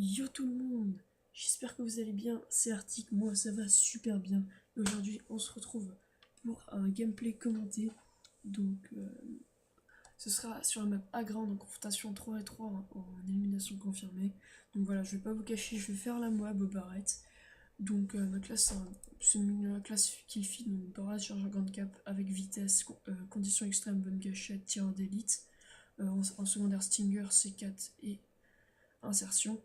Yo tout le monde, j'espère que vous allez bien, c'est Arctic, moi ça va super bien. Et aujourd'hui on se retrouve pour un gameplay commenté. Donc ce sera sur la map Agrand en confrontation 3 et 3 en élimination confirmée. Donc voilà, je vais pas vous cacher, je vais faire la Moab au barrette. Donc ma classe c'est une classe kill feed, donc barrette, charge à grande cap avec vitesse, conditions extrêmes, bonne gâchette, tireur d'élite. En secondaire Stinger, C4 et insertion.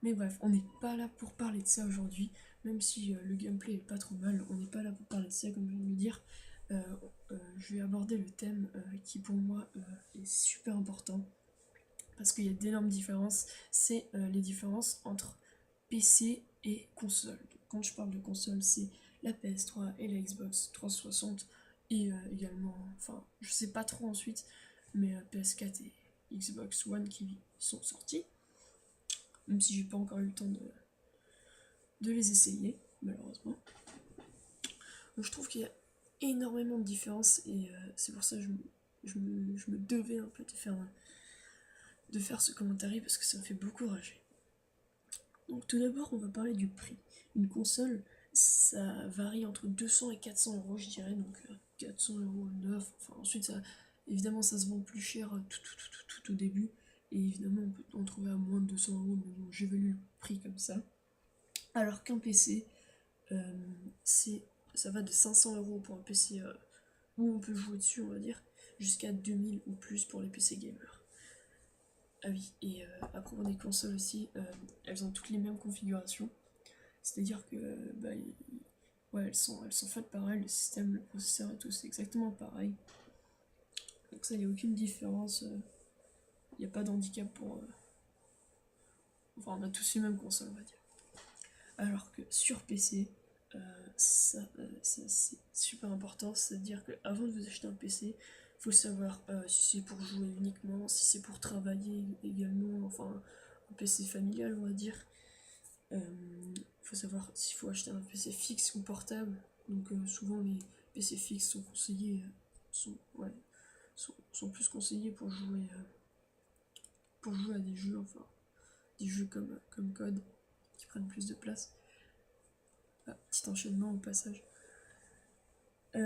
Mais bref, on n'est pas là pour parler de ça aujourd'hui, même si le gameplay est pas trop mal, on n'est pas là pour parler de ça, comme je viens de le dire. Euh, je vais aborder le thème qui pour moi est super important, parce qu'il y a d'énormes différences, c'est les différences entre PC et console. Donc, quand je parle de console, c'est la PS3 et la Xbox 360, et également, enfin, je sais pas trop ensuite, mais PS4 et Xbox One qui sont sortis, même si j'ai pas encore eu le temps de les essayer, malheureusement. Donc je trouve qu'il y a énormément de différences et c'est pour ça que je me devais un peu de faire ce commentaire parce que ça me fait beaucoup rager. Donc tout d'abord, on va parler du prix. Une console, ça varie entre 200 et 400 euros, je dirais, donc 400 euros neuf. Enfin, ensuite, évidemment, ça se vend plus cher tout au début. Et évidemment, on peut en trouver à moins de 200 euros, mais bon, j'évalue le prix comme ça. Alors qu'un PC, euh, ça va de 500 euros pour un PC où on peut jouer dessus, on va dire, jusqu'à 2000 ou plus pour les PC gamers. Ah oui, et à propos des consoles aussi, elles ont toutes les mêmes configurations. C'est-à-dire que ouais, elles sont faites pareil, le système, le processeur et tout, c'est exactement pareil. Donc ça, il n'y a aucune différence. Il n'y a pas d'handicap pour... enfin, on a tous les mêmes consoles, on va dire. Alors que sur PC, ça c'est super important, c'est-à-dire qu'avant de vous acheter un PC, il faut savoir si c'est pour jouer uniquement, si c'est pour travailler également, enfin un PC familial on va dire. Il faut savoir s'il faut acheter un PC fixe ou portable. Donc souvent les PC fixes sont conseillés, ouais, sont plus conseillés pour jouer à des jeux, enfin des jeux comme Code qui prennent plus de place. Ah, petit enchaînement au passage. Et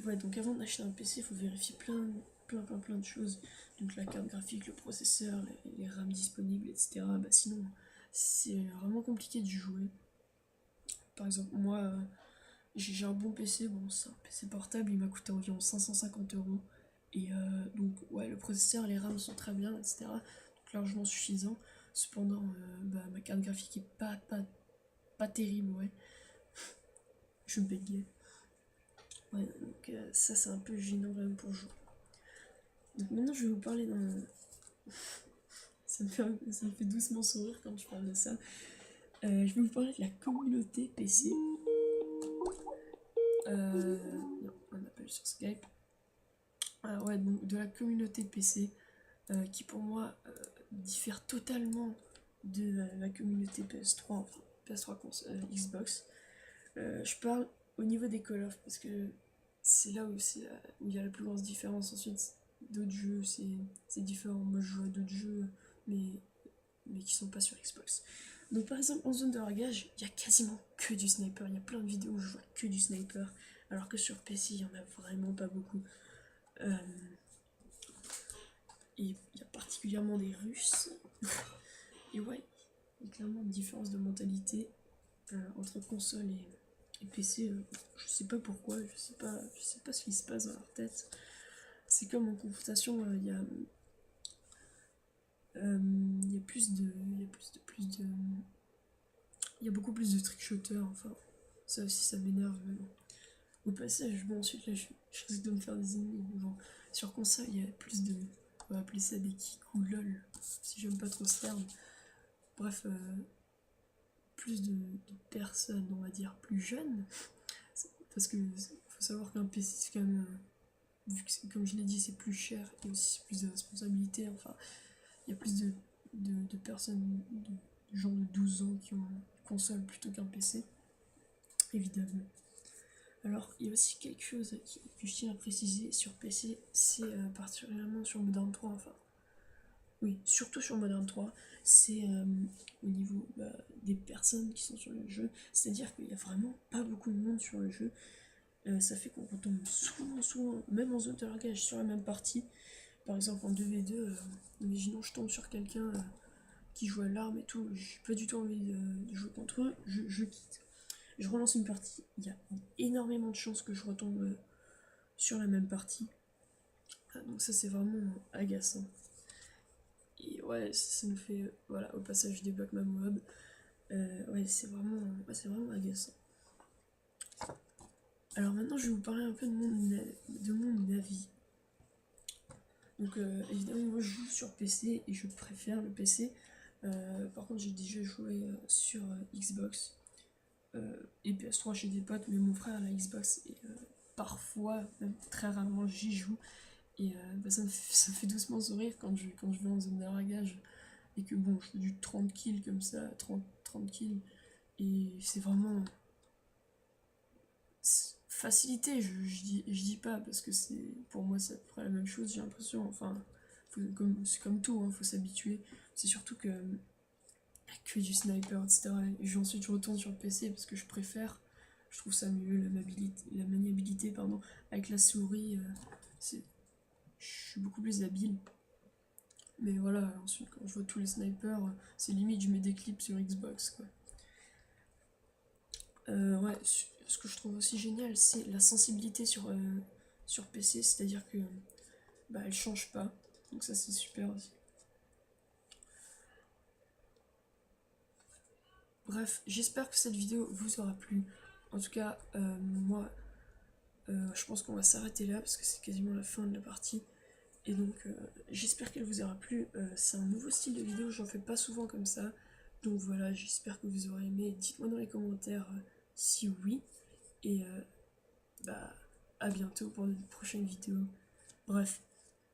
ouais, donc avant d'acheter un PC, il faut vérifier plein de choses. Donc la carte graphique, le processeur, les RAM disponibles, etc. Bah sinon, c'est vraiment compliqué de jouer. Par exemple, moi, j'ai un bon PC, bon, c'est un PC portable, il m'a coûté environ 550 euros. Et donc, ouais, le processeur, les RAM sont très bien, etc. Donc largement suffisant. Cependant, bah, ma carte graphique est pas terrible, ouais. Je bégayais. Ouais, donc ça c'est un peu gênant quand même pour jouer. Donc maintenant je vais vous parler d'un... ça me fait doucement sourire quand je parle de ça. Je vais vous parler de la communauté PC. Non, un appel sur Skype. Ouais, donc de la communauté PC qui pour moi diffère totalement de la communauté PS3, enfin PS3 Xbox. Je parle au niveau des Call of parce que c'est là où il y a la plus grosse différence. Ensuite, d'autres jeux, c'est différent. Moi, je joue à d'autres jeux, mais qui sont pas sur Xbox. Donc, par exemple, en zone de largage, il y a quasiment que du sniper. Il y a plein de vidéos où je vois que du sniper, alors que sur PC, il y en a vraiment pas beaucoup. Et il y a particulièrement des Russes. Et ouais, il y a clairement une différence de mentalité entre console et PC. Je sais pas pourquoi, je sais pas ce qui se passe dans leur tête. C'est comme en confrontation, il y a plus de, il y a beaucoup plus de trick-shooters. Enfin, ça aussi, ça m'énerve. Mais bon. Au passage, bon, ensuite là, je risque de me faire des ennemis. Bon, sur console, il y a plus de, on va appeler ça des kicks ou lol, si j'aime pas trop ce terme. Bref, plus de personnes, on va dire, plus jeunes. Parce que faut savoir qu'un PC, c'est quand même, vu que comme je l'ai dit, c'est plus cher et aussi plus de responsabilités. Enfin, il y a plus de personnes, de gens de 12 ans qui ont une console plutôt qu'un PC, évidemment. Alors, il y a aussi quelque chose que je tiens à préciser sur PC, c'est particulièrement sur Modern 3, enfin, oui, surtout sur Modern 3, c'est au niveau des personnes qui sont sur le jeu, c'est-à-dire qu'il y a vraiment pas beaucoup de monde sur le jeu. Ça fait qu'on retombe souvent, même en zone de largage, sur la même partie. Par exemple en 2v2, imaginons je tombe sur quelqu'un qui joue à l'arme et tout, j'ai pas du tout envie de jouer contre eux, je quitte. Je relance une partie, il y a énormément de chances que je retombe sur la même partie. Donc ça c'est vraiment agaçant. Et ouais, ça nous fait, voilà, au passage des blocs mob. Ouais, c'est vraiment agaçant. Alors maintenant, je vais vous parler un peu de mon avis. Donc évidemment, moi je joue sur PC et je préfère le PC. Par contre, j'ai déjà joué sur Xbox et PS3 chez des potes, mais mon frère a la Xbox et parfois, même très rarement, j'y joue. Et ça me fait doucement sourire quand je vais en zone d'arragage et que bon, je fais du 30 kills comme ça, 30 kills. Et c'est vraiment facilité, je dis pas, parce que c'est pour moi c'est à peu près la même chose, j'ai l'impression. Enfin, c'est comme tout, hein, faut s'habituer. C'est surtout que du sniper, etc. Et ensuite je retourne sur le PC parce que je préfère, je trouve ça mieux, la maniabilité, pardon, avec la souris, je suis beaucoup plus habile. Mais voilà, ensuite quand je vois tous les snipers, c'est limite je mets des clips sur Xbox, quoi. Ouais, ce que je trouve aussi génial, c'est la sensibilité sur PC, c'est-à-dire que bah, elle change pas. Donc ça c'est super aussi. Bref, j'espère que cette vidéo vous aura plu. En tout cas, moi, je pense qu'on va s'arrêter là parce que c'est quasiment la fin de la partie. Et donc, j'espère qu'elle vous aura plu. C'est un nouveau style de vidéo, j'en fais pas souvent comme ça. Donc voilà, j'espère que vous aurez aimé. Dites-moi dans les commentaires si oui. Et bah, à bientôt pour de prochaines vidéos. Bref,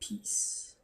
peace.